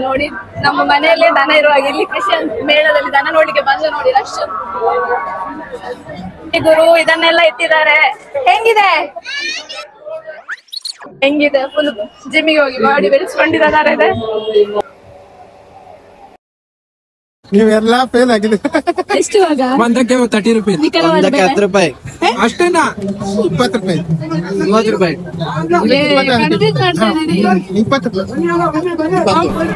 ನೋಡಿ ನಮ್ಮ ಮನೆಯಲ್ಲೇ ದನ ಇರುವಾಗ ಇಲ್ಲಿ ಕೃಷಿ ಮೇಳದಲ್ಲಿ ದನ ನೋಡ್ಲಿಕ್ಕೆ ಬಂದು ನೋಡಿ ರಶ್. ಗುರು ಇದನ್ನೆಲ್ಲ ಇಟ್ಟಿದ್ದಾರೆ. ಹೆಂಗಿದೆ ಫುಲ್ ಜಿಮ್ಮಿಗೆ ಹೋಗಿ ಬಾಡಿ ಬೆಳೆಸ್ಕೊಂಡಿದ್ದಾರೆ. ನೀವೆಲ್ಲ ಫೇಲ್ ಆಗಿದೆ. ಎಷ್ಟು ಒಂದಕ್ಕೆ 30 ರೂಪಾಯಿ, ಒಂದಕ್ಕೆ 10 ರೂಪಾಯಿ ಅಷ್ಟೇನಾ? 20 ರೂಪಾಯಿ, 30 ರೂಪಾಯಿ, 20 ರೂಪಾಯಿ.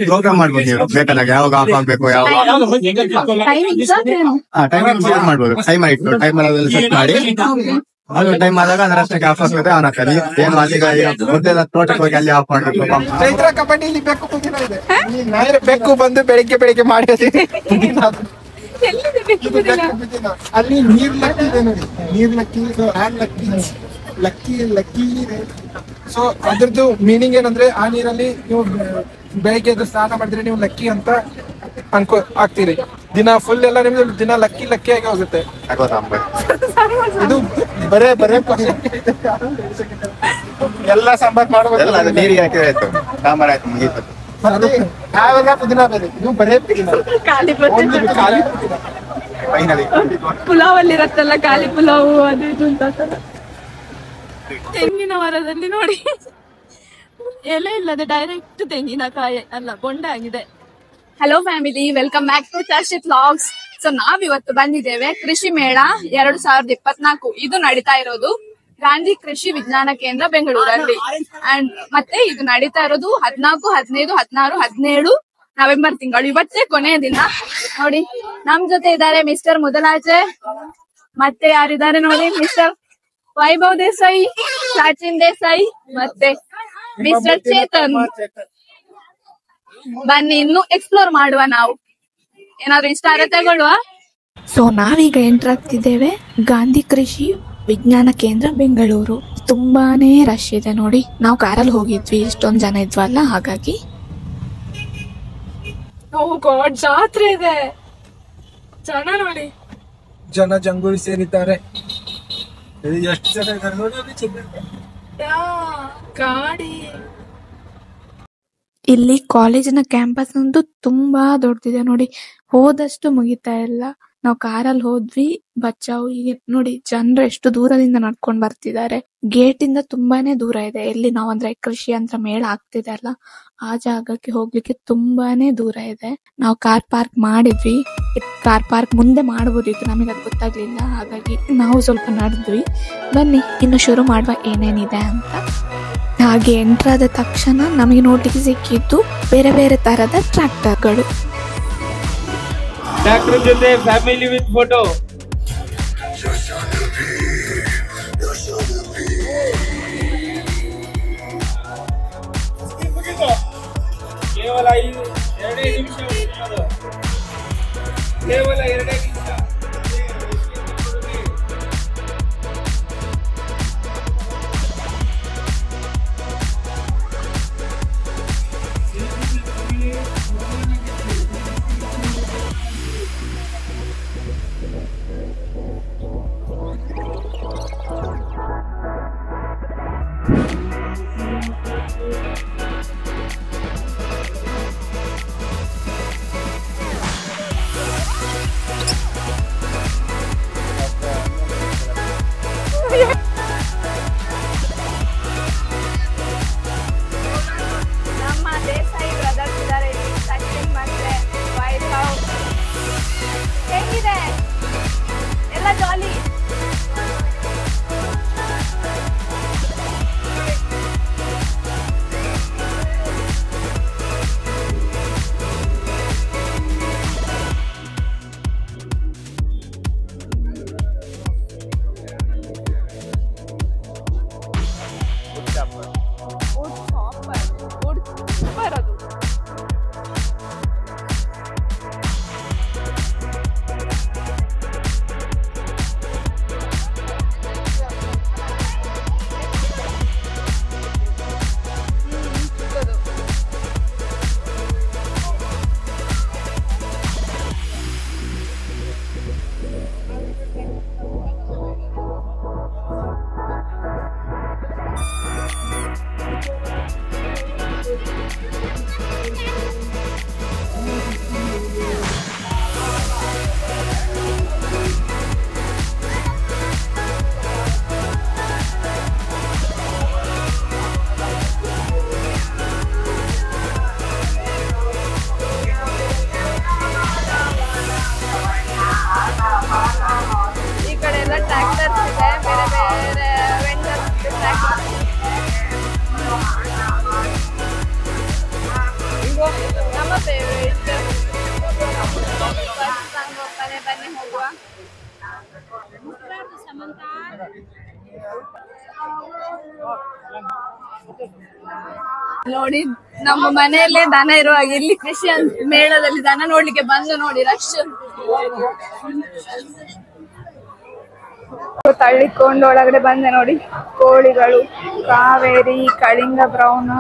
ಪ್ರೋಗ್ರಾಮ್ ಮಾಡ್ಬೋದು ನೀವು ಬೇಕಾದಾಗ, ಯಾವಾಗ ಆಫ್ ಆಗ್ಬೇಕು, ಯಾವಾಗ ಟೈಮಿಂಗ್ ಶೇರ್ ಮಾಡ್ಬೋದು. ಟೈಮರ್ ಇಟ್ಟು ಟೈಮರ್ ಸೆಟ್ ಮಾಡಿ ಅದು ಟೈಮ್ ಆದಾಗ ಅದರಷ್ಟಕ್ಕೆ ಆಫ್ ಆಗ್ತದೆ. ಆನ್ ಆಗ್ತದೆ. ಏನು ಅಲ್ಲಿ ಮೊದಲೆಲ್ಲ ತೋಟಕ್ಕೆ ಹೋಗಿ ಅಲ್ಲಿ ಆಫ್ ಮಾಡ್ಬೇಕು. ಚೈತ್ರ ಕಬಡ್ಡಿಲಿ ಬೆಕ್ಕು ಬಂದು ಬೆಳಿಗ್ಗೆ ಮಾಡಿದೆ. ಅಲ್ಲಿ ನೀರ್ ಲಕ್ಕಿ ಇದೆ ನೋಡಿ, ನೀರ್ ಲಕ್ಕಿ, ಲಕ್ಕಿ ಇದೆ. ಸೊ ಅದ್ರದ್ದು ಮೀನಿಂಗ್ ಏನಂದ್ರೆ, ಆ ನೀರಲ್ಲಿ ನೀವು ಬೆಳಿಗ್ಗೆ ಎದ್ದು ಸ್ನಾನ ಮಾಡಿದ್ರೆ ನೀವು ಲಕ್ಕಿ ಅಂತ ಆಗ್ತೀರಿ. ದಿನ ಫುಲ್ ಎಲ್ಲ ನಿಮ್ದು ದಿನ ಲಕ್ಕಿ ಆಗಿ ಹೋಗುತ್ತೆ. ಇದು ಬರೇ ಎಲ್ಲ ಸಾಂಬಾರ್ ಮಾಡಬಹುದು. ನೀರಿಗೆ ಹಾಕಿದ್ರೆ ಆಯ್ತು, ಸಾಂಬಾರ್ ಆಯ್ತು, ಮುಗೀತು. ಯಾವಾಗ ಪುದೀನ ಬೇರೆ, ಇದು ಬರೇ ಖಾಲಿ ಫೈನಲಿ ಪುಲಾವ್ ಅಲ್ಲಿ ಇರತ್ತಲ್ಲ, ಖಾಲಿ ಪುಲಾವ್ ಅದು ಇದು ಅಂತ. ತೆಂಗಿನ ಮರದಲ್ಲಿ ನೋಡಿ ಎಲೆ ಇಲ್ಲದೆ ಡೈರೆಕ್ಟ್ ತೆಂಗಿನಕಾಯಿ ಅಲ್ಲ ಬೊಂಡ ಆಗಿದೆ. Hello family, welcome back to Charchit vlogs. So ನಾವಿವತ್ತು ಬಂದಿದ್ದೇವೆ ಕೃಷಿ ಮೇಳ 2024. ಇದು ನಡೀತಾ ಇರೋದು ಗಾಂಧಿ ಕೃಷಿ ವಿಜ್ಞಾನ ಕೇಂದ್ರ ಬೆಂಗಳೂರಲ್ಲಿ. ಅಂಡ್ ಮತ್ತೆ ಇದು ನಡೀತಾ ಇರೋದು 14, 15, 16, 17 ನವೆಂಬರ್ ತಿಂಗಳು. ಇವತ್ತೇ ಕೊನೆಯ ದಿನ. ನೋಡಿ ನಮ್ ಜೊತೆ ಇದ್ದಾರೆ ಮಿಸ್ಟರ್ ಮುದಲಾಜೆ, ಮತ್ತೆ ಯಾರಿದ್ದಾರೆ ನೋಡಿ ಮಿಸ್ಟರ್ ವೈಭವ್ ದೇಸಾಯಿ, ಸಚಿನ್ ದೇಸಾಯಿ, ಮತ್ತೆ ಮಿಸ್ಟರ್ ಚೇತನ್. ಬನ್ನಿ ಇನ್ನು ಎಕ್ಸ್ಪ್ಲೋರ್ ಮಾಡುವ. ನಾವು ಏನಾದ್ರು ಇಷ್ಟ ಆದ್ರೆ ತಗೊಳ್ಳುವ. ಸೊ ನಾವೀಗ ಎಂಟರ್ ಆಗ್ತಿದ್ದೇವೆ ಗಾಂಧಿ ಕೃಷಿ ವಿಜ್ಞಾನ ಕೇಂದ್ರ ಬೆಂಗಳೂರು. ತುಂಬಾನೇ ರಶ್ ಇದೆ ನೋಡಿ. ನಾವು ಕಾರಲ್ಲಿ ಹೋಗಿದ್ವಿ, ಇಷ್ಟೊಂದು ಜನ ಇದ್ವಲ್ಲ, ಹಾಗಾಗಿ. ಜಾತ್ರೆ ಇದೆ, ಜನ ನೋಡಿ, ಜನ ಜಂಗುಳಿ ಸೇರಿದ್ದಾರೆ. ಎಷ್ಟು ಜನ ಇದ್ದಾರೆ ನೋಡಿ. ಗಾಡಿ ಇಲ್ಲಿ ಕಾಲೇಜಿನ ಕ್ಯಾಂಪಸ್ ಒಂದು ತುಂಬಾ ದೊಡ್ಡದಿದೆ ನೋಡಿ. ಹೋದಷ್ಟು ಮುಗಿತಾ ಇಲ್ಲ. ನಾವು ಕಾರಲ್ಲಿ ಹೋದ್ವಿ, ಬಚಾವ್. ಈಗ ನೋಡಿ ಜನರು ಎಷ್ಟು ದೂರದಿಂದ ನಡ್ಕೊಂಡ್ ಬರ್ತಿದ್ದಾರೆ. ಗೇಟ್ ಇಂದ ತುಂಬಾನೇ ದೂರ ಇದೆ. ಎಲ್ಲಿ ನಾವು ಅಂದ್ರೆ ಕೃಷಿ ಯಂತ್ರ ಮೇಳ ಆಗ್ತಿದೆ ಅಲ್ಲ, ಆ ಜಾಗಕ್ಕೆ ಹೋಗ್ಲಿಕ್ಕೆ ತುಂಬಾನೇ ದೂರ ಇದೆ. ನಾವು ಕಾರ್ ಪಾರ್ಕ್ ಮಾಡಿದ್ವಿ. ಕಾರ್ ಪಾರ್ಕ್ ಮುಂದೆ ಮಾಡಬಹುದಿತ್ತು, ನಮಗೆ ಅದು ಗೊತ್ತಾಗ್ಲಿಲ್ಲ. ಹಾಗಾಗಿ ನಾವು ಸ್ವಲ್ಪ ನಡೆದ್ವಿ. ಬನ್ನಿ ಇನ್ನು ಶುರು ಮಾಡುವ ಏನೇನಿದೆ ಅಂತ. ಹಾಗೆ ಎಂಟರ್ ಆದ ತಕ್ಷಣ ನಮಗೆ ನೋಡ್ಲಿಕ್ಕೆ ಸಿಕ್ಕಿದ್ದು ಬೇರೆ ಬೇರೆ ತರದ ಟ್ರ್ಯಾಕ್ಟರ್ಗಳು. ಟ್ರ್ಯಾಕ್ಟರ್ ಜೊತೆ ಫ್ಯಾಮಿಲಿ ವಿತ್ ಫೋಟೋ. ಕೇವಲ 2 ನಿಮಿಷ. ಕೇವಲ 2 ನಿಮಿಷ. ನಮ್ಮ ದೇಸಾಯಿ ಬ್ರದರ್ಸ್ ಇದ್ದಾರೆ, ಸಚಿನ್ ಮತ್ತೆ ವೈಭವ್. ಹೆಂಗಿದೆ ಎಲ್ಲ ಜಾಲಿ? ನೋಡಿ ನಮ್ಮ ಮನೆಯಲ್ಲೇ ದನ ಇರುವಾಗ ಇಲ್ಲಿ ಕೃಷಿ ಮೇಳದಲ್ಲಿ ದನ ನೋಡ್ಲಿಕ್ಕೆ ಬಂದು ನೋಡಿ ರಶ್ ತಳ್ಳಿಕೊಂಡು ಒಳಗಡೆ ಬಂದೆ ನೋಡಿ. ಕೋಳಿಗಳು, ಕಾವೇರಿ, ಕಳಿಂಗ ಬ್ರೌನ್,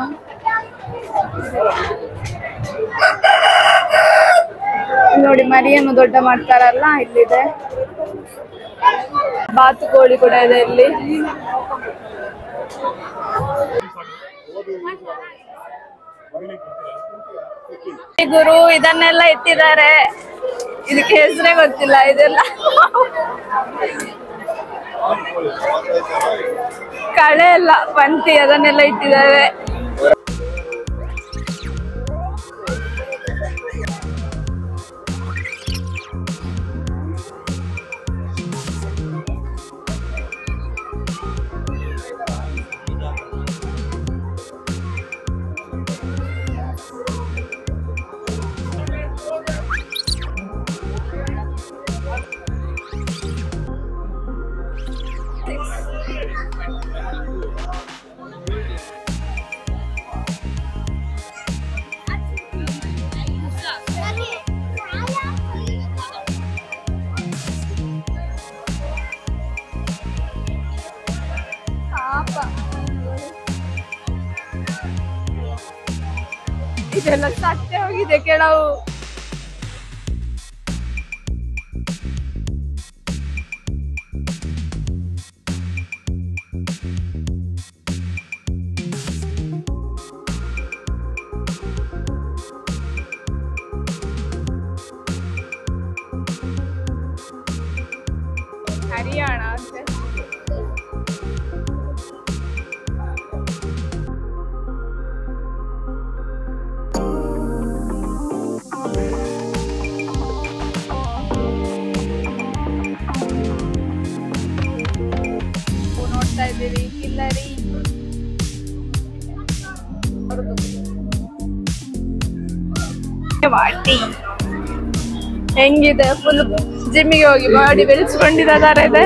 ನೋಡಿ ಮರಿಯನ್ನು ದೊಡ್ಡ ಮಾಡ್ತಾರಲ್ಲ ಇಲ್ಲಿದೆ. ಬಾತುಕೋಳಿ ಕೂಡ ಇದೆ ಇಲ್ಲಿ. ಗುರು ಇದನ್ನೆಲ್ಲ ಇಟ್ಟಿದ್ದಾರೆ, ಇದಕ್ಕೆ ಹೆಸರೇ ಗೊತ್ತಿಲ್ಲ. ಇದೆಲ್ಲ ಕಳೆ ಎಲ್ಲ ಪಂತಿ ಅದನ್ನೆಲ್ಲ ಇಟ್ಟಿದ್ದಾರೆ. ಇದೆಲ್ಲ ಸತ್ತೆ ಹೋಗಿದೆ ಕೆಲವು. ಹರಿಯಾಣ ಅಂತೆ. ನೋಡ್ತಾ ಇದ್ದೀವಿ ಕಿಲ್ಲರಿ. ವಾಟಿ ಹೆಂಗಿದೆ, ಫುಲ್ ಜಿಮ್ಮಿಗೆ ಹೋಗಿ ಬಾಡಿ ಬೆಳೆಸ್ಕೊಂಡಿದ್ದಾರೆ.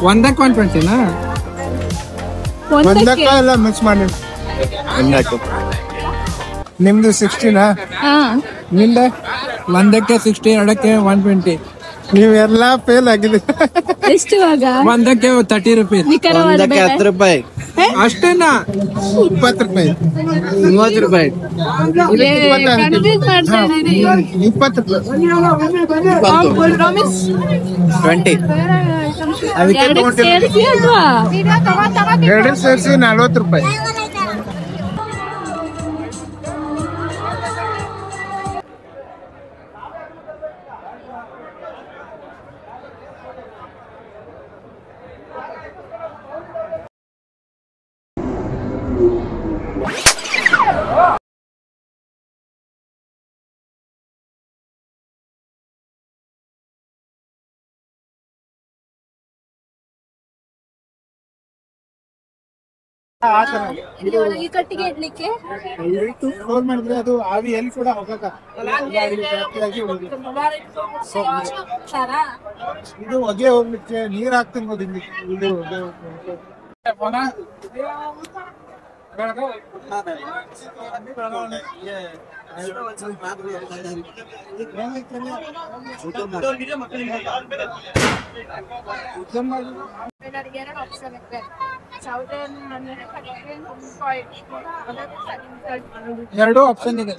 ಒಂದಕ್ಕೆ 120ನಾ? ಒಂದಕ್ಕ ಎಲ್ಲ ಮಿಕ್ಸ್ ಮಾಡಿ ನಿಮ್ದು 60ನಾ? ನಿಂದ ಒಂದಕ್ಕೆ 60, ಎರಡಕ್ಕೆ 120. ನೀವೆಲ್ಲ ಫೇಲ್ ಆಗಿದೆ. ಎಷ್ಟು ಒಂದಕ್ಕೆ 30 ರೂಪಾಯಿ, ಒಂದಕ್ಕೆ 10 ರೂಪಾಯಿ ಅಷ್ಟೇನಾ? 20 ರೂಪಾಯಿ, 30 ರೂಪಾಯಿ, 20 ಎರಡು ಸೇರಿಸಿ 40 ರೂಪಾಯಿ. ಈ ಕಟ್ಟಿಗೆ ಇಡ್ಲಿಕ್ಕೆ ಕ್ಲೋಸ್ ಮಾಡಿದ್ರೆ ಅದು ಆವಿ ಎಲ್ಲಿ ಕೂಡ ಹೋಗಕ್ಕ ಇದು ಹೊಗೆ ಹೋಗ್ಲಿಕ್ಕೆ ನೀರ್ ಹಾಕ್ತಿರ್ಬೋದು ಇದು ಎರಡು ಆಪ್ಷನ್ ಇದೆ. ಎರಡು ಆಪ್ಷನ್ ಇದೆ.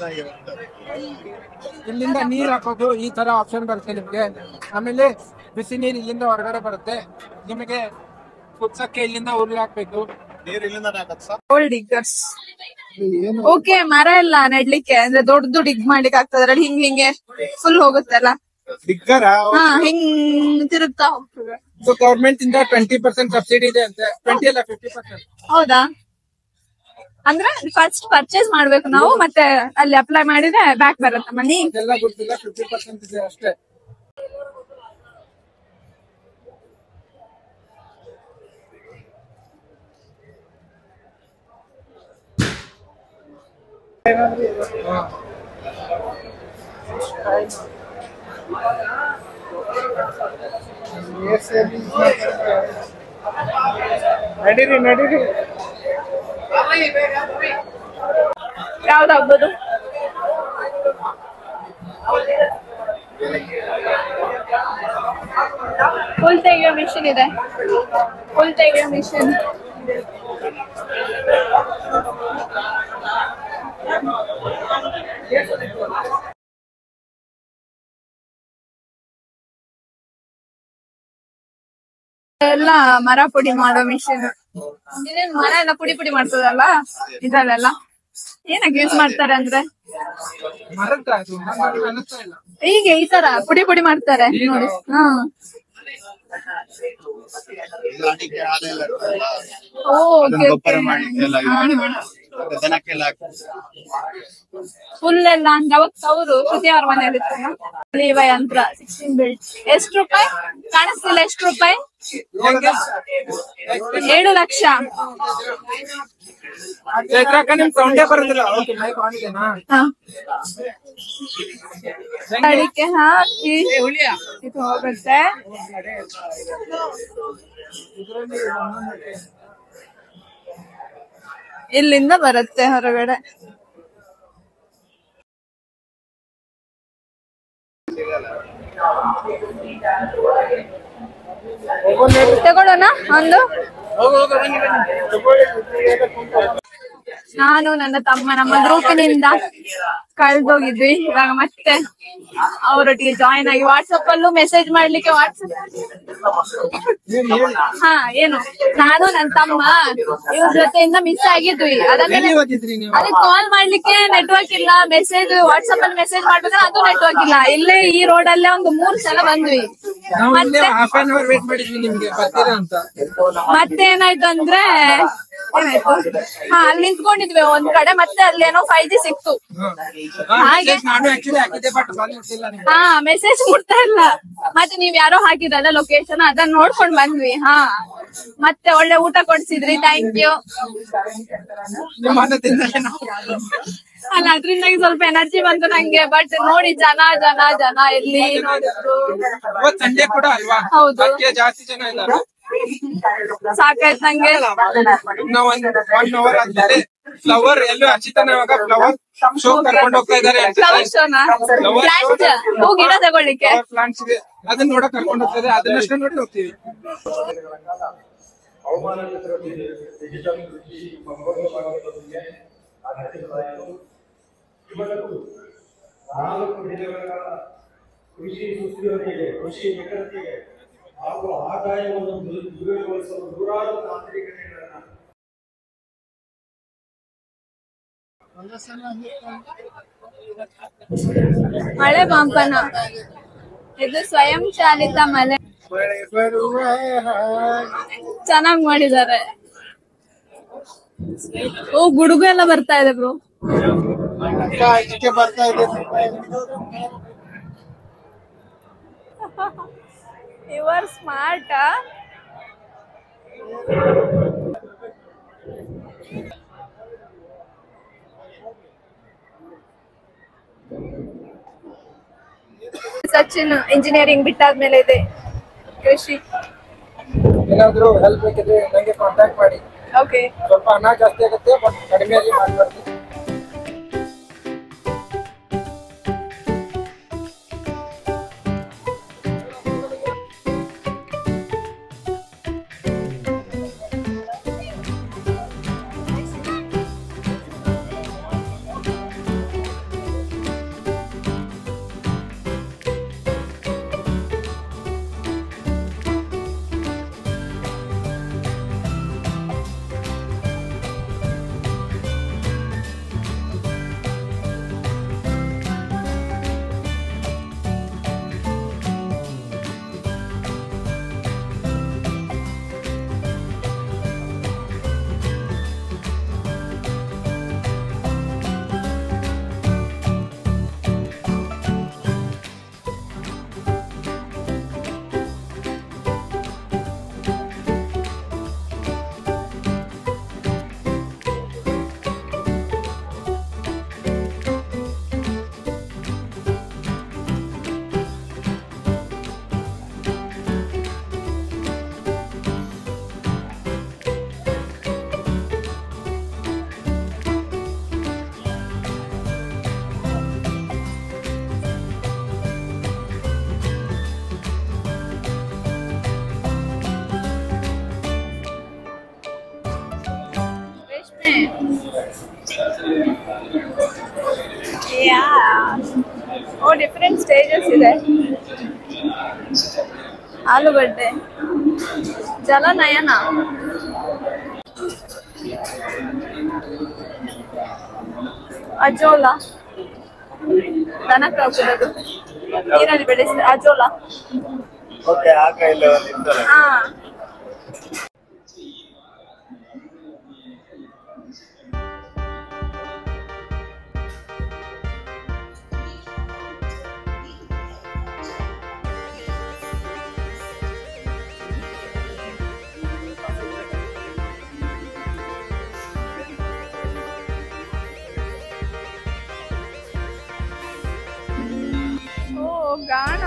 ಇಲ್ಲಿಂದ ನೀರ್ ಹಾಕೋದು ಈ ತರ ಆಪ್ಷನ್ ಬರುತ್ತೆ ನಿಮ್ಗೆ. ಆಮೇಲೆ ಬಿಸಿ ನೀರು ಇಲ್ಲಿಂದ ಹೊರಗಡೆ ಬರುತ್ತೆ. ನಿಮಗೆ ಕುದ್ಸಕ್ಕೆ ಇಲ್ಲಿಂದ ಉರುಳು ಹಾಕ್ಬೇಕು. ಓಕೆ, ಮರ ಎಲ್ಲ ನೆಡ್ಲಿಕ್ಕೆ ಅಂದ್ರೆ ದೊಡ್ಡ ಡಿಗ್ ಮಾಡ್ಲಿಕ್ಕೆ ಆಗ್ತದ್ರಲ್ಲಿ ಹಿಂಗೆ ಫುಲ್ ಹೋಗುತ್ತಲ್ಲ, ಹಾ ಹಿಂಗ್ ತಿರುಗ್ತಾ ಹೋಗ್ತದೆ. ಗವರ್ಮೆಂಟ್ ಇಂದ 20% ಸಬ್ಸಿಡಿ ಇದೆ ಅಂತೆ. 20 ಅಲ್ಲ 50%. ಹೌದಾ? ಅಂದ್ರೆ ಫಸ್ಟ್ ಪರ್ಚೇಸ್ ಮಾಡ್ಬೇಕು ನಾವು, ಮತ್ತೆ ಅಲ್ಲಿ ಅಪ್ಲೈ ಮಾಡಿದ್ರೆ ಬ್ಯಾಕ್ ಬರುತ್ತೆ ಮನಿ. ಎಲ್ಲ ಗೊತ್ತಿಲ್ಲ, 50% ಇದೆ ಅಷ್ಟೇ. ನಡೀರಿ ಯಾವ್ದಾಗ್ಬೋದು? ಹುಲ್ ತೆಗೆಯೋ ಮಿಷಿನ್ ಇದೆ, ಹುಲ್ ತೆಗೆಯೋ ಮಿಷಿನ್. ಎಲ್ಲ ಮರ ಪುಡಿ ಮಾಡೋ ಮಿಷಿನ್. ಇದೇನ್ ಮರ ಎಲ್ಲ ಪುಡಿ ಮಾಡ್ತದಲ್ಲ ಇದ್ರಲ್ಲೆಲ್ಲ. ಏನಕ್ಕೆ ಯೂಸ್ ಮಾಡ್ತಾರೆ ಅಂದ್ರೆ ಹೀಗೆ ಈ ತರ ಪುಡಿ ಮಾಡ್ತಾರೆ ನೋಡಿ. ಹಾ, ಫುಲ್ ಎಲ್ಲ ಅಂದ್ರೆ ಅವತ್ತು ಅವರು ಶ್ರುತಿ ಅವ್ರ ಮನೇಲಿ ಇವ ಯಂತ್ರ 16 ಬಿಲ್ಟ್. ಎಷ್ಟು ರೂಪಾಯಿ ಕಾಣಿಸ್ತಿಲ್ಲ? ಎಷ್ಟು ರೂಪಾಯಿ? 7 ಲಕ್ಷ. ಅಡಿಕೆ ಹಾಕಿ ಇದು ಹೋಗುತ್ತೆ. ಇಲ್ಲಿಂದ ಬರುತ್ತೆ ಹೊರಗಡೆ. ತಗೊಳ್ಳೋಣ ಒಂದು. ನಾನು ನನ್ನ ತಮ್ಮ ನಮ್ಮ ಗ್ರೂಪಿನಿಂದ ಕಳ್ದೋಗಿದ್ವಿ. ಇವಾಗ ಮತ್ತೆ ಅವರೊಟ್ಟಿಗೆ ಜಾಯಿನ್ ಆಗಿ ವಾಟ್ಸಪ್ ಅಲ್ಲೂ ಮೆಸೇಜ್ ಮಾಡ್ಲಿಕ್ಕೆ ಹಾ ಏನು ನಾನು ನನ್ನ ತಮ್ಮ ಇವ್ರ ಜೊತೆಯಿಂದ ಮಿಸ್ ಆಗಿದ್ವಿ. ಅದಕ್ಕೆ ಕಾಲ್ ಮಾಡ್ಲಿಕ್ಕೆ ನೆಟ್ವರ್ಕ್ ಇಲ್ಲ, ಮೆಸೇಜ್ ವಾಟ್ಸಪ್ ಅಲ್ಲಿ ಮೆಸೇಜ್ ಮಾಡ್ಬೇಕಾದ್ರೆ ಅದು ನೆಟ್ವರ್ಕ್ ಇಲ್ಲ. ಇಲ್ಲೇ ಈ ರೋಡ್ ಅಲ್ಲೇ ಒಂದು 3 ಸಲ ಬಂದ್ವಿ. ಮತ್ತೆ ಏನಾಯ್ತು ಅಂದ್ರೆ ಹಾ ಅಲ್ಲಿ ನಿಂತ್ಕೊಂಡಿದ್ವಿ ಒಂದ್ ಕಡೆ, ಮತ್ತೆ ಅಲ್ಲೇನೋ 5G ಸಿಕ್ತು. ಹಾಗೆ ಹಾ ಮೆಸೇಜ್ ಕೊಡ್ತಾ ಇಲ್ಲ. ಮತ್ತೆ ನೀವ್ ಯಾರೋ ಹಾಕಿದ್ರಲ್ಲ ಲೊಕೇಶನ್, ಅದನ್ನ ನೋಡ್ಕೊಂಡ್ ಬಂದ್ವಿ. ಹಾ ಮತ್ತೆ ಒಳ್ಳೆ ಊಟ ಕೊಡ್ಸಿದ್ರಿ, ಥ್ಯಾಂಕ್ ಯು. ಅಲ್ಲ ಅದ್ರಿಂದಾಗಿ ಸ್ವಲ್ಪ ಎನರ್ಜಿ ಬಂತು ನಂಗೆ. ಬಟ್ ನೋಡಿ ಜನ ಎಲ್ಲಿ ನೋಡಿದ್ರು ಹೌದು ಜಾಸ್ತಿ ಜನ ಇದ್ದಾರೆ. ಸಾಕಾಯ್ತು ನಂಗೆ. ಫ್ಲವರ್ ಎಲ್ಲೂ ಹಚ್ಚಿತಾನೆ ಫ್ಲವರ್ ಶೋ ಕರ್ಕೊಂಡು ಹೋಗ್ತಾ ಇದಾರೆ. ಫ್ಲವರ್ ಶೋನಾ? ಪ್ಲಾಂಟ್ಸ್ ಹೂ ಗಿಡ ತಗೊಳ್ಳಿಕ್ಕೆ ಪ್ಲಾಂಟ್ಸ್ ಇದೆ, ಅದನ್ನ ನೋಡಕ್ ಕರ್ಕೊಂಡು ಹೋಗ್ತದೆ. ಅದನ್ನಷ್ಟೇ ನೋಡಿ ಹೋಗ್ತೀವಿ. ಕೃಷಿ ಸುಸ್ಥಿರತೆಗೆ, ಕೃಷಿ ನಿಖರತೆಗೆ ಹಾಗೂ ಆದಾಯವನ್ನು ದ್ವಿಗುಣಗೊಳಿಸಲು ನೂರಾರು ತಾಂತ್ರಿಕತೆಗಳನ್ನು ಮಳೆ ಮಾಪನ. ಇದು ಸ್ವಯಂ ಚಾಲಿತ ಮಳೆ. ಚೆನ್ನಾಗ್ ಮಾಡಿದ್ದಾರೆ. ಓ ಗುಡುಗು ಎಲ್ಲ ಬರ್ತಾ ಇದೆ ಬ್ರೋ. ಬರ್ತಾ ಇದೆ. You are smart. Sachin engineering ಬಿಟ್ಟಾದ್ಮೇಲೆ ಇದೆ ಕೃಷಿ. ಏನಾದ್ರು ಹೆಲ್ಪ್ ಬೇಕಿದ್ರೆ ನಂಗೆ ಕಾಂಟ್ಯಾಕ್ಟ್ ಮಾಡಿ. ಓಕೆ. ಸ್ವಲ್ಪ ಹಣ ಜಾಸ್ತಿ ಆಗುತ್ತೆ ಬಟ್ ಕಡಿಮೆಯಾಗಿ ಮಾಡ್ಬಾರ್ದು. ಡಿಫರೆಂಟ್ ಸ್ಟೇಜಸ್ ಇದೆ. ಆಲೂಗಡ್ಡೆ, ಜಲನಯನ, ಅಜೋಲ, ದನಕ್ಕೆ ಹಾಕೋದು, ನೀರಲ್ಲಿ ಬೆಳೆಸಿದ ಅಜೋಲ. ಹಾ, ಗಾಣ.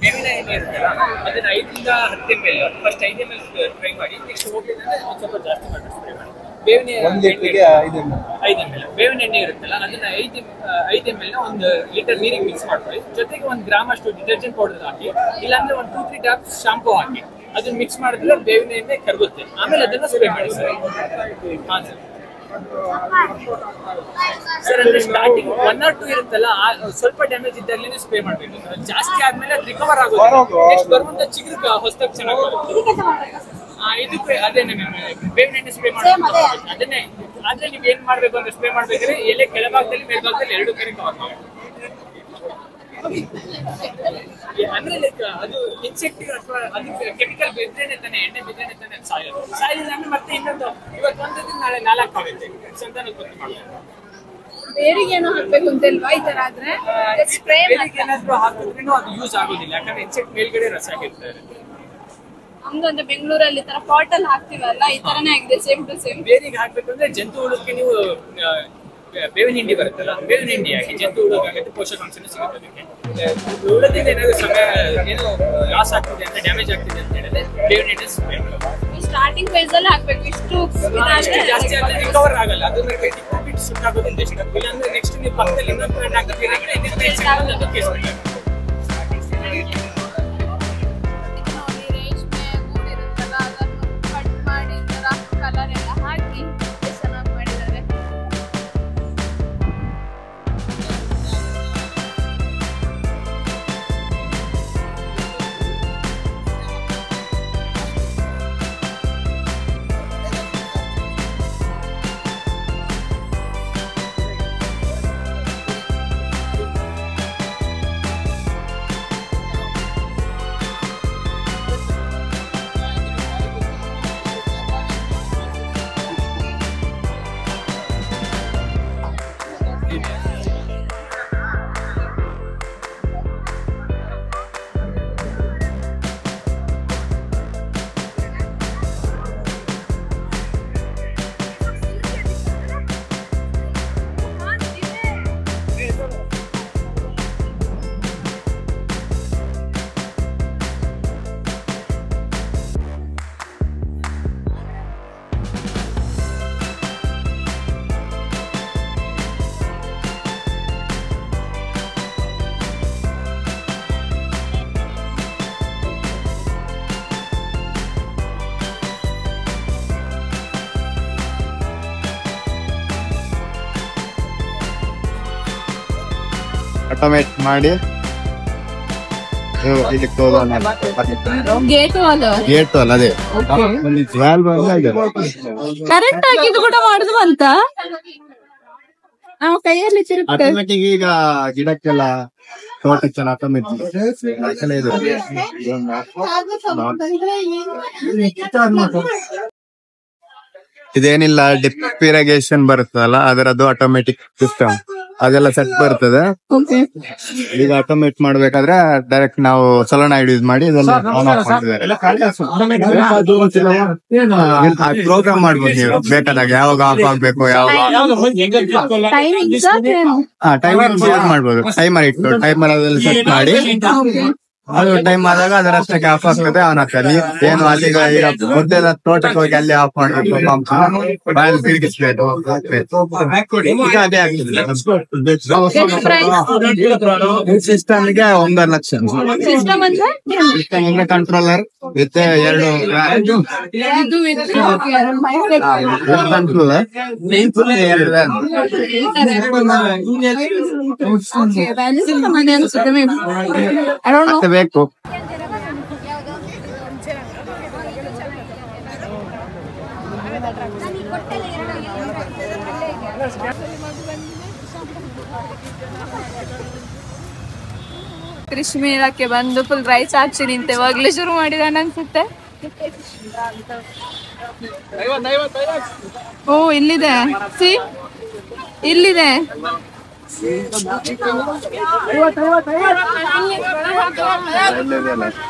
ಬೇವಿನ ಎಣ್ಣೆ ಇರುತ್ತಲ್ಲ ಅದನ್ನ 5ರಿಂದ 10 ml ಫಸ್ಟ್ 5 ml ಟ್ರೈ ಮಾಡಿ, ನೆಕ್ಸ್ಟ್ ಹೋಗ್ಲಿದ್ರೆ ಒಂದು ಸ್ವಲ್ಪ ಜಾಸ್ತಿ ಮಾಡಿ ಸ್ಪ್ರೇ ಮಾಡಿ. ಬೇವಿನ 1 ಲೀಟರ್ಗೆ 5 ml ಬೇವಿನ ಎಣ್ಣೆ ಇರುತ್ತಲ್ಲ ಅದನ್ನ 5 ml ನ 1 ಲೀಟರ್ ನೀರಿಗೆ ಮಿಕ್ಸ್ ಮಾಡ್ಕೊಳ್ಳಿ. ಜೊತೆಗೆ 1 ಗ್ರಾಮ್ ಅಷ್ಟು ಡಿಟರ್ಜೆಂಟ್ ಪೌಡರ್ ಹಾಕಿ, ಇಲ್ಲಾಂದ್ರೆ 1-2-3 ಡ್ರಾಪ್ಸ್ ಶಾಂಪೂ ಹಾಕಿ ಅದನ್ನ ಮಿಕ್ಸ್ ಮಾಡಿದ್ರೆ ಬೇವಿನ ಎಣ್ಣೆ ಕರಗುತ್ತೆ. ಆಮೇಲೆ ಅದನ್ನ ಸ್ಪ್ರೇ ಮಾಡಿ ಸರ್. ಹಾಂ ಸರ್ ಅಂದ್ರೆ ಸ್ಟಾರ್ಟಿಂಗ್ 1 or 2 ಇರುತ್ತಲ್ಲ ಸ್ವಲ್ಪ ಡ್ಯಾಮೇಜ್ ಇದ್ದಾಗಲೇ ಸ್ಪ್ರೇ ಮಾಡಬೇಕು. ಜಾಸ್ತಿ ಆದ್ಮೇಲೆ ಅದು ರಿಕವರ್ ಆಗೋದು. ನೆಕ್ಸ್ಟ್ ಬರುವಂತ ಚಿಗುರು ಹೊಸದಾಗಿ ಚೆನ್ನಾಗಿ ಇದಕ್ಕೆ ಅದೇನೆ ಬೇವಿನ ಎಣ್ಣೆ ಸ್ಪ್ರೇ ಮಾಡಬೇಕು. ಅದನ್ನೇ ಆದ್ರೆ ನೀವು ಏನ್ ಮಾಡ್ಬೇಕು ಅಂದ್ರೆ ಸ್ಪ್ರೇ ಮಾಡ್ಬೇಕಾದ್ರೆ ಎಲೆ ಕೆಳಭಾಗದಲ್ಲಿ ಮೇಲ್ಭಾಗದಲ್ಲಿ 2 ಕಡೆ ಕವರ್ ಮಾಡಬೇಕು. ಅಂದ್ರೆ ಲೈಕ್ ಅದು ಇನ್ಸೆಕ್ಟ್ ಅಥವಾ ಅದಕ್ಕೆ ಕೆಮಿಕಲ್ ಬಿದ್ರೇನೆ ತಾನೆ, ಎಣ್ಣೆ ಬಿದ್ರೇನೆ ತಾನೆ ಸಾಯೋದು. ಸಾಯಿಲ್ಲ ಅಂದ್ರೆ ಮತ್ತೆ ಇನ್ನೊಂದು ಇವತ್ತು 1 ದಿನ ನಾಳೆ 4 ಆಗುತ್ತೆ ಸಂತಾನೋತ್ಪತ್ತಿ ಮಾಡೋದು. ಬೇರಿಗೆ ಏನೋ ಹಾಕ್ಬೇಕು ಅಂತ ಇಲ್ವಾ ಈ ತರ ಆದ್ರೆ? ಸ್ಪ್ರೇ ಏನಾದ್ರು ಹಾಕಿದ್ರೂ ಅದು ಯೂಸ್ ಆಗೋದಿಲ್ಲ, ಯಾಕಂದ್ರೆ ಇನ್ಸೆಕ್ಟ್ ಮೇಲ್ಗಡೆ ರಸ ಆಗಿರ್ತಾರೆ. ನಮ್ದು ಅಂದ್ರೆ ಬೆಂಗಳೂರಲ್ಲಿ ತರ ಪಾಟ್ ಅಲ್ಲಿ ಹಾಕ್ತಿವಲ್ಲ ಈ ತರನೇ ಆಗಿದೆ, ಸೇಮ್ ಟು ಸೇಮ್. ಬೇರಿಗೆ ಹಾಕ್ಬೇಕು ಅಂದ್ರೆ ಜಂತು ಹುಳಕ್ಕೆ ನೀವು ಬೇವಿನ ಹಿಂಡಿ ಬರುತ್ತಲ್ಲ, ಬೇವಿನ ಹಿಂಡಿ ಹಾಕಿ ಜಂತು ಹುಳಕ್ಕಾಗುತ್ತೆ, ಪೋಷಕಾಂಶನೂ ಸಿಗುತ್ತೆ. ಅದಕ್ಕೆ ಹುಳದಿಂದ ಏನಾದ್ರು ಸಮಯ ಏನು ಲಾಸ್ ಆಗ್ತಿದೆ ಅಂತ, ಡ್ಯಾಮೇಜ್ ಆಗ್ತಿದೆ ಅಂತ ಹೇಳಿದ್ರೆ ಬೇವಿನ ಹಿಂಡಿ ಸ್ಪ್ರೇ ಮಾಡೋದು. ಸ್ಟಾರ್ಟಿಂಗ್ ಫೇಸ್ ಅಲ್ಲಿ ಹಾಕ್ಬೇಕು. ಇಷ್ಟು ಜಾಸ್ತಿ ಆದ್ರೆ ರಿಕವರ್ ಆಗಲ್ಲ, ಅದನ್ನ ಬಿಟ್ಟು ಸುಟ್ಟಾಗೋದಿಲ್ಲ ಇಷ್ಟ. ಇಲ್ಲಾಂದ್ರೆ ನೆಕ್ಸ್ಟ್ ನೀವು ಪಕ್ಕದಲ್ಲಿ ಇನ್ನೊಂದು ಪ್ಲಾಂಟ್ ಹಾಕಿದ್ರೆ ಅದಕ್ಕೆ ಕಟ್ ಮಾಡಿ ಕಲರ್ ಎಲ್ಲ ಹಾಕಿ ಚೆನ್ನಾಗಿ ಮಾಡಿದ್ದಾರೆ. ಆಟೋಮೇಟ್ ಮಾಡಿ ಇದಕ್ಕೆ ಹೋಗೋಣ. ಗೇಟು ಅದು ಗೇಟ್ ಅಲ್ಲ ಅದೇ ಕರೆಕ್ಟ್ ಆಗಿ ಇದು ಕೂಡ ಮಾಡುದು ಅಂತ ನಾವು ಕೈಯಲ್ಲಿ ತಿರುಗ್ತೇವೆ. ಆಟೋಮೆಟಿಕ್ ಈಗ ಗಿಡಕ್ಕೆಲ್ಲ ತೋಟಕ್ಕೆಲ್ಲ ಆಟೋಮೆಟಿಕ್ ಇದೇನಿಲ್ಲ ಡಿಪ್ ಇರಿಗೇಷನ್ ಬರುತ್ತಲ್ಲ ಅದರದ್ದು ಆಟೋಮೆಟಿಕ್ ಸಿಸ್ಟಮ್ ಅದೆಲ್ಲ ಸೆಟ್ ಬರ್ತದೆ. ಈಗ ಆಟೋಮೇಟ್ ಮಾಡ್ಬೇಕಾದ್ರೆ ಡೈರೆಕ್ಟ್ ನಾವು ಸೊಲನಾಯ್ಡ್ ಯೂಸ್ ಮಾಡಿ ಇದೆಲ್ಲ ಆನ್ ಆಫ್ ಮಾಡಿದ್ದಾರೆ. ಪ್ರೋಗ್ರಾಮ್ ಮಾಡ್ಬೋದು ನೀವು ಬೇಕಾದಾಗ, ಯಾವಾಗ ಆಫ್ ಆಗ್ಬೇಕು ಯಾವಾಗ ಟೈಮಿಂಗ್ ಯೂಸ್ ಮಾಡ್ಬೋದು. ಟೈಮರ್ ಇಟ್ಟು ಟೈಮರ್ ಅದ್ರಲ್ಲಿ ಸೆಟ್ ಮಾಡಿ ಅದು ಟೈಮ್ ಆದಾಗ ಅದರಷ್ಟಕ್ಕೆ ಆಫ್ ಆಗ್ತದೆ, ಆನ್ ಆಗ್ತದೆ. ಏನು ಅಲ್ಲಿಗ ಈಗ ಮೊದಲೆಲ್ಲ ತೋಟಕ್ಕೆ ಹೋಗಿ ಅಲ್ಲಿ ಆಫ್ ಮಾಡಬೇಕು, ಪಂಪ್ ಬಾಯಲ್ಲಿ ತಿರುಗಿಸ್ಬೇಕು, ಈಗ ಅದೇ ಆಗ್ತದೆ. ಸಿಸ್ಟಮ್ಗೆ 1.5 lakh. System controller with 2 controller ಬೇಕು. ಕೃಷಿ ಮೇಳಕ್ಕೆ ಬಂದು ಫುಲ್ ರೈಸ್ ಹಾಕ್ಸಿ ನಿಂತೆವಾಗ್ಲೇ ಶುರು ಮಾಡಿದಾನ ಅನ್ಸುತ್ತೆ. ಓ ಇಲ್ಲಿದೆ, ಸಿ ಇಲ್ಲಿದೆ.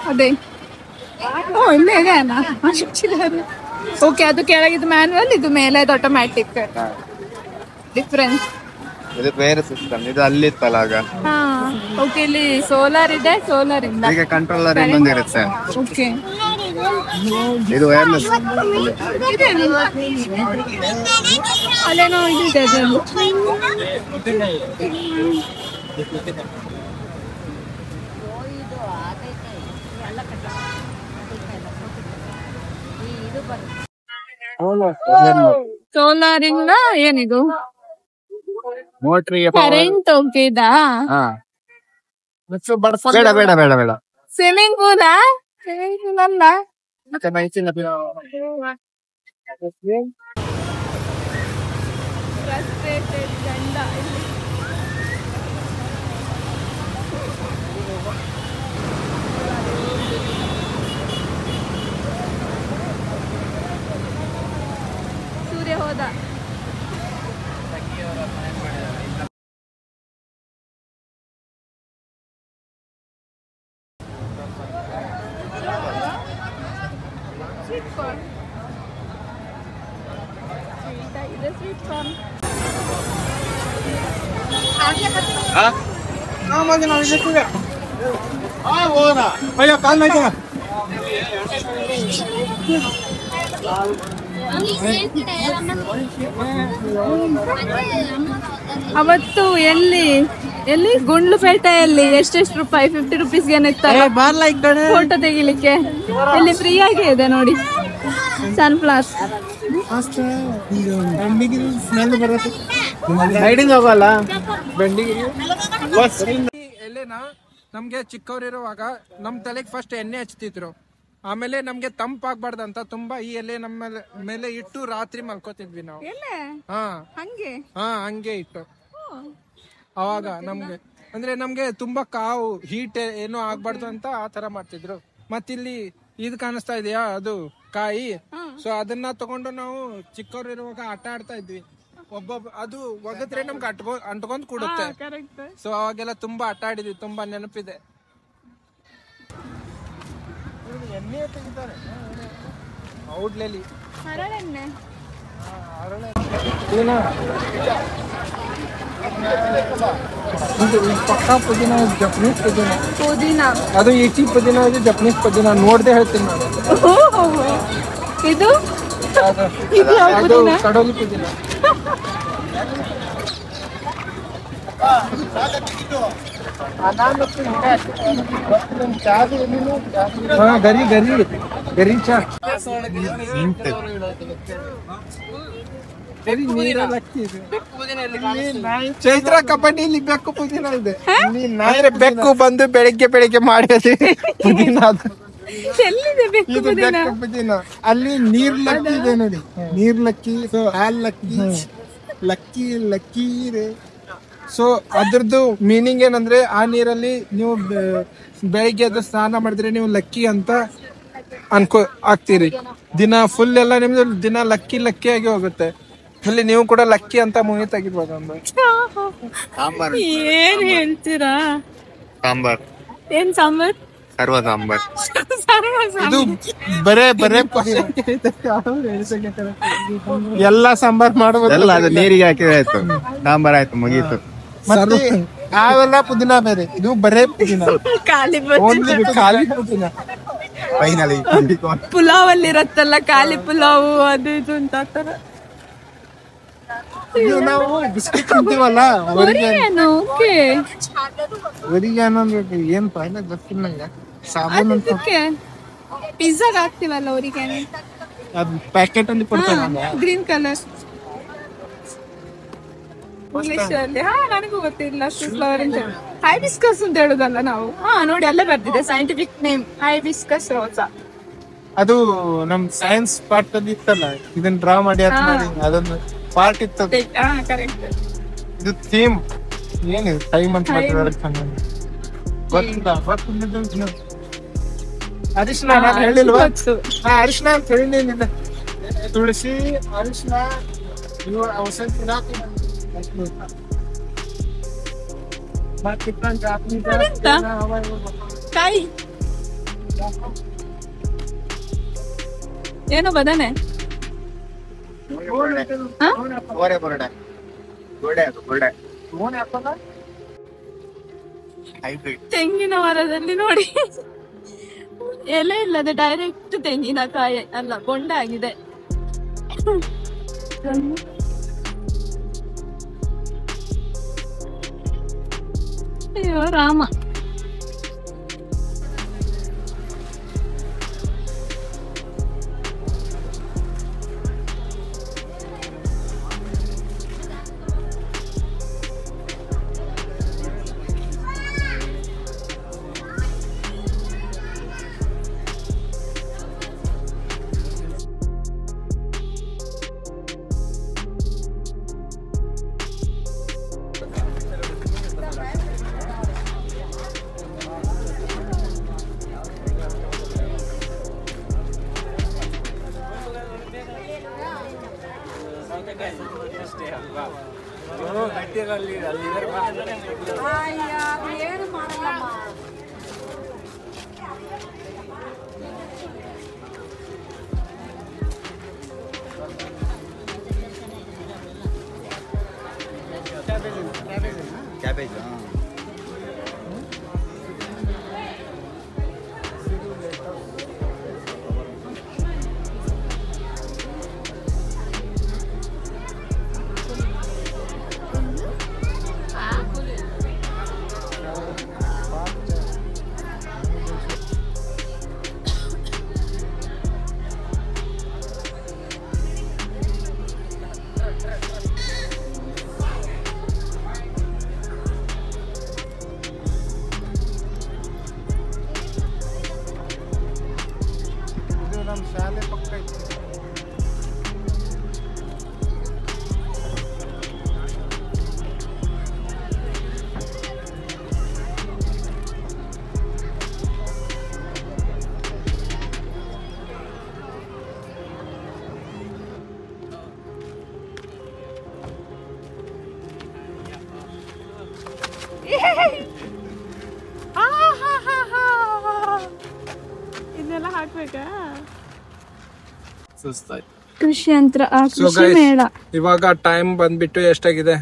ಅದೇ ಓ ಇಲ್ಲೇ ಇದೆ ಅಲ್ಲ. ಓಕೆ, ಅದು ಕೆಳಗಿದ್ದು ಮ್ಯಾನ್ಯಲ್, ಇದು ಮೇಲೆ ಆಟೋಮ್ಯಾಟಿಕ್. ಡಿಫ್ರೆನ್ಸ್ ಇದು ಬೇರೆ ಸಿಸ್ಟಮ್, ಇದು ಅಲ್ಲಿತ್ತಲ್ಲ ಆಗ. ಓಕೆ, ಇಲ್ಲಿ ಸೋಲಾರ್ ಇದೆ, ಸೋಲಾರ್ ಇಂದ ಈಗ ಕಂಟ್ರೋಲರ್ ಇನ್ನೊಂದು ಇರುತ್ತೆ. ಓಕೆ. ಇದು ವೈರ್ಲೆಸ್. ಅಲ್ಲೇನೋ ಇದೆ ಅದು. ಸೋಲಾರ್ ಇಂದ ಏನಿದು ಮೋಟ್ರಿಗೆ ಕರೆಂಟ್ ಹೋಗಿದಾ? ಬೇಡ ಬೇಡ ಬೇಡ ಬೇಡ. ಸ್ವಿಮ್ಮಿಂಗ್ ಪೂಲಾ? ಸ್ವಿಮ್ಮಿಂಗ್ ಪೂಲ್ ಅಲ್ಲ. ಸೂರ್ಯ ಹೋದ. ಅವತ್ತು ಎಲ್ಲಿ ಗುಂಡ್ಲುಪೇಟೆಯಲ್ಲಿ ಎಷ್ಟೆಷ್ಟು ರೂಪಾಯಿ? 50 ರೂಪೀಸ್ಗೆ ಏನಿತ್ತು ಫೋಟೋ ತೆಗಿಲಿಕ್ಕೆ. ಇಲ್ಲಿ ಫ್ರೀ ಆಗಿ ಇದೆ ನೋಡಿ, ಸನ್ಫ್ಲವರ್. ಎಲೆನ ನಮ್ಗೆ ಚಿಕ್ಕವರಿರುವಾಗ ನಮ್ ತಲೆಗೆ ಫಸ್ಟ್ ಎಣ್ಣೆ ಹಚ್ತಿದ್ರು. ಆಮೇಲೆ ನಮ್ಗೆ ತಂಪಾಗ್ಬಾರ್ದಂತ ತುಂಬಾ ಈ ಎಲೆ ನಮ್ಮ ಮೇಲೆ ಇಟ್ಟು ರಾತ್ರಿ ಮಲ್ಕೋತಿದ್ವಿ ನಾವು. ಹಂಗೆ ಇಟ್ಟು ಅವಾಗ ನಮ್ಗೆ ಅಂದ್ರೆ ನಮ್ಗೆ ತುಂಬಾ ಕಾವು ಹೀಟ್ ಏನೋ ಆಗ್ಬಾರ್ದು ಅಂತ ಆ ತರ ಮಾಡ್ತಿದ್ರು. ಮತ್ತಿಲ್ಲಿ ಇದು ಕಾಣಿಸ್ತಾ ಇದೆಯಾ, ಅದು ಕಾಯಿ. ಸೊ ಅದನ್ನ ತಗೊಂಡು ನಾವು ಚಿಕ್ಕವರಿರುವಾಗ ಆಟ ಆಡ್ತಾ ಇದ್ವಿ. ಒಬ್ಬೊಬ್ಬ ಅದು ಒಗದ್ರೆ ನಮ್ಗೆ ಅಂಟ್ಕೊಂಡ್ ಕೂಡುತ್ತೆ. ಸೊ ಅವಾಗೆಲ್ಲ ತುಂಬಾ ಆಟ ಆಡಿದ್ವಿ, ತುಂಬಾ ನೆನಪಿದೆ. ಎಣ್ಣೆ ತೆಗಿತಾರೆ ಔಡ್ಲೆಲಿ. ಪಕ್ಕಾ ಪುದೀನ, ಜಪನೀಸ್ ಪುದೀನ. ಅದು ಈಟಿ ಪುದೀನ, ಇದು ಜಪನೀಸ್ ಪುದೀನ. ನೋಡ್ದೆ ಹೇಳ್ತೀನಿ ನಾನು. ಇದು ಅದು ಕಡೋಲಿ ಪುದೀನ. ಗರಿ ಗರಿ ಗರಿ ಚಾ. ಚೈತ್ರ ಕಬಡ್ಡಿಲಿ ಬೆಕ್ಕು ಪುದೀನ ಇದೆ. ಬೆಕ್ಕು ಬಂದು ಬೆಳಿಗ್ಗೆ ಮಾಡಿ ಪುದೀನ. ಇದು ಬೆಕ್ಕು ಪುದೀನ. ಅಲ್ಲಿ ನೀರ್ ಲಕ್ಕಿ ಇದೆ ನೋಡಿ, ನೀರ್ ಲಕ್ಕಿ, ಹಾಲ್ ಲಕ್ಕಿ, ಲಕ್ಕಿ ರೇ. ಸೊ ಅದ್ರದ್ದು ಮೀನಿಂಗ್ ಏನಂದ್ರೆ, ಆ ನೀರಲ್ಲಿ ನೀವು ಬೆಳಿಗ್ಗೆ ಅದು ಸ್ನಾನ ಮಾಡಿದ್ರೆ ನೀವು ಲಕ್ಕಿ ಅಂತ ಆಗ್ತೀರಿ. ದಿನ ಫುಲ್ ಎಲ್ಲ ನಿಮ್ದು ದಿನ ಲಕ್ಕಿ ಆಗಿ ಹೋಗುತ್ತೆ. ಅಲ್ಲಿ ನೀವು ಕೂಡ ಲಕ್ಕಿ ಅಂತ ಮೂವಿ ತೆಗಿಬಹುದು. ಏನ್ ಹೇಳ್ತೀರಾ? ಸಾಂಬಾರ್. ಏನ್ ಸಾಂಬಾರ್? ಸರ್ವ ಸಾಂಬಾರ್. ಇದು ಬರೇ ಎಲ್ಲಾ ಸಾಂಬಾರ್ ಮಾಡಬಹುದು. ಎಲ್ಲ ಅದು ನೀರಿಗೆ ಹಾಕಿದ್ರೆ ಆಯ್ತು, ಸಾಂಬಾರ್ ಆಯ್ತು, ಮುಗೀತು. ಅವೆಲ್ಲ ಪುದೀನ ಬೇರೆ, ಇದು ಬರೇ ಪುದೀನ, ಖಾಲಿ ಪುದೀನ. ಫೈನಲಿ ಪುಲಾವ್ ಅಲ್ಲಿ ಇರತ್ತಲ್ಲ, ಖಾಲಿ ಪುಲಾವ್ ಅದು ಇದು ಅಂತ. ನಾವು ಬಿಸ್ಕಿಟ್ ತಿಂತೀವಲ್ಲ, ಏನ್ ಫೈನಲ್ ಗೊತ್ತಿಲ್ಲ ನಂಗೆ. ಸಾಬೂನ್ ಪಿಜ್ಜಾಗ ಹಾಕ್ತಿವಲ್ಲ ಅವರಿಗೆ, ಅದು ಪ್ಯಾಕೆಟ್ ಅಲ್ಲಿ ಕೊಡ್ತಾರೆ, ಗ್ರೀನ್ ಕಲರ್. ಇಂಗ್ಲಿಷ್ ಅಲ್ಲಿ ನನಗೂ ಗೊತ್ತಿಲ್ಲ ಫ್ಲವರ್ ಅಂತ. ಹೈಬಿಸ್ಕಸ್ ಅಂತ ಹೇಳುದಲ್ಲ ನಾವು. ನೋಡಿ ಅಲ್ಲೇ ಬರ್ತಿದೆ ಸೈಂಟಿಫಿಕ್ ನೇಮ್, ಹೈಬಿಸ್ಕಸ್ ರೋಸಾ. ಅದು ನಮ್ ಸೈನ್ಸ್ ಪಾರ್ಟ್ ಅಲ್ಲಿ ಇತ್ತಲ್ಲ, ಇದನ್ನ ಡ್ರಾ ಮಾಡಿ ಅದನ್ನ ಪಾರ್ಟ್ ಇತ್ತು. ಕರೆಕ್ಟ್. ಇದು ಥೀಮ್ ಏನಿದೆ, ಟೈಮ್ ಅಂತ ಗೊತ್ತಿಲ್ಲ. ಅರಿಶಿನ ನಾನು ಹೇಳಿಲ್ವಾ? ಅರಿಶಿನ ಅಂತ ಹೇಳಿಲ್ಲ. ತುಳಸಿ, ಅರಿಶಿನ, ಕಾಯಿ ಏನೋ ಬದನೆ. ತೆಂಗಿನ ಮರದಲ್ಲಿ ನೋಡಿ ಎಲೆ ಇಲ್ಲದೆ ಡೈರೆಕ್ಟ್ ತೆಂಗಿನಕಾಯಿ ಅಲ್ಲ ಬೊಂಡ ಆಗಿದೆ. ಅಯ್ಯೋ ರಾಮ. ಕ್ಯಾಬೇಜ್ ಶಾಲೆ ಪಕ್ಕ ಇತ್ತು. ಇದೆಲ್ಲ ಹಾಕ್ಬೇಕಾ? ಸುಸ್ತಾಯ್ತು. ಕೃಷಿ ಯಂತ್ರ So ಕೃಷಿ guys, ಮೇಳ. ಇವಾಗ ಟೈಮ್ ಬಂದ್ಬಿಟ್ಟು ಎಷ್ಟಾಗಿದೆ?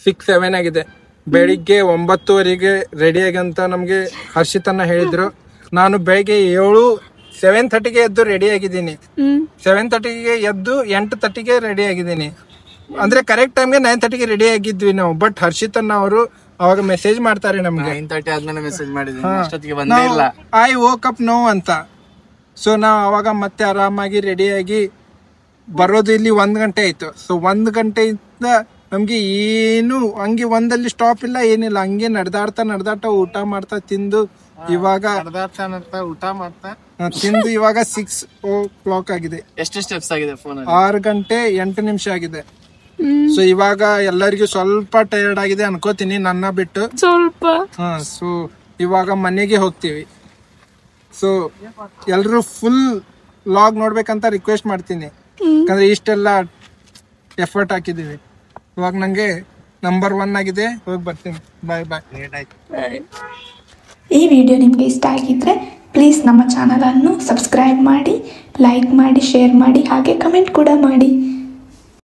6-7 ಆಗಿದೆ. ಬೆಳಿಗ್ಗೆ 9:30ಗೆ ರೆಡಿಯಾಗಿ ಅಂತ ನಮ್ಗೆ ಹರ್ಷಿತನ್ನ ಹೇಳಿದ್ರು. ನಾನು ಬೆಳಿಗ್ಗೆ 7:30ಗೆ ಎದ್ದು ರೆಡಿ ಆಗಿದ್ದೀನಿ. 7:30ಗೆ ಎದ್ದು 8:30ಗೆ ರೆಡಿ ಆಗಿದ್ದೀನಿ. ಅಂದ್ರೆ ಕರೆಕ್ಟ್ ಟೈಮ್ಗೆ 9:30ಗೆ ರೆಡಿ ಆಗಿದ್ವಿ ನಾವು. ಬಟ್ ಹರ್ಷಿತನ್ನ ಅವರು ಅವಾಗ ಮೆಸೇಜ್ ಮಾಡ್ತಾರೆ ನಮ್ಗೆ 9:30 ಆದ್ಮೇಲೆ ಮೆಸೇಜ್ ಮಾಡಿದ್ದೀನಿ, ಅಷ್ಟೊತ್ತಿಗೆ ಬಂದೇ ಇಲ್ಲ. ಐ ವೋಕ್ ಅಪ್ ನೋ ಅಂತ. ಸೊ ನಾವು ಅವಾಗ ಮತ್ತೆ ಆರಾಮಾಗಿ ರೆಡಿಯಾಗಿ ಬರೋದು ಇಲ್ಲಿ 1 ಗಂಟೆ ಆಯ್ತು. ಸೊ 1 ಗಂಟೆಯಿಂದ ನಮ್ಗೆ ಏನು ಹಂಗೆ ಒಂದಲ್ಲಿ ಸ್ಟಾಪ್ ಇಲ್ಲ, ಏನಿಲ್ಲ, ಹಂಗೆ ನಡೆದಾಡ್ತಾ ಊಟ ಮಾಡ್ತಾ ತಿಂದು ಇವಾಗ ಊಟ ಮಾಡ್ತಾ ತಿಂದು ಇವಾಗ 6 ಆಗಿದೆ. ಎಷ್ಟು ಸ್ಟೆಪ್ಸ್ ಆಗಿದೆ ಫೋನ್ 6 ಗಂಟೆ 8 ನಿಮಿಷ ಆಗಿದೆ. ಸೊ ಇವಾಗ ಎಲ್ಲರಿಗೂ ಸ್ವಲ್ಪ ಟಯರ್ಡ್ ಆಗಿದೆ ಅನ್ಕೋತೀನಿ, ನನ್ನ ಬಿಟ್ಟು ಸ್ವಲ್ಪ. ಸೊ ಇವಾಗ ಮನೆಗೆ ಹೋಗ್ತೀವಿ. ಸೊ ಎಲ್ರು ಫುಲ್ ಲಾಗ್ ನೋಡ್ಬೇಕಂತ ರಿಕ್ವೆಸ್ಟ್ ಮಾಡ್ತೀನಿ, ಯಾಕಂದ್ರೆ ಇಷ್ಟೆಲ್ಲ ಎಫರ್ಟ್ ಹಾಕಿದೀವಿ. ಇವಾಗ ನಂಗೆ ನಂಬರ್ 1 ಆಗಿದೆ, ಹೋಗಿ ಬರ್ತೀನಿ. ಬಾಯ್ ಬಾಯ್. ಈ ವಿಡಿಯೋ ನಿಮಗೆ ಇಷ್ಟ ಆಗಿದ್ರೆ ಪ್ಲೀಸ್ ನಮ್ಮ ಚಾನಲನ್ನು ಸಬ್ಸ್ಕ್ರೈಬ್ ಮಾಡಿ, ಲೈಕ್ ಮಾಡಿ, ಶೇರ್ ಮಾಡಿ, ಹಾಗೆ ಕಮೆಂಟ್ ಕೂಡ ಮಾಡಿ.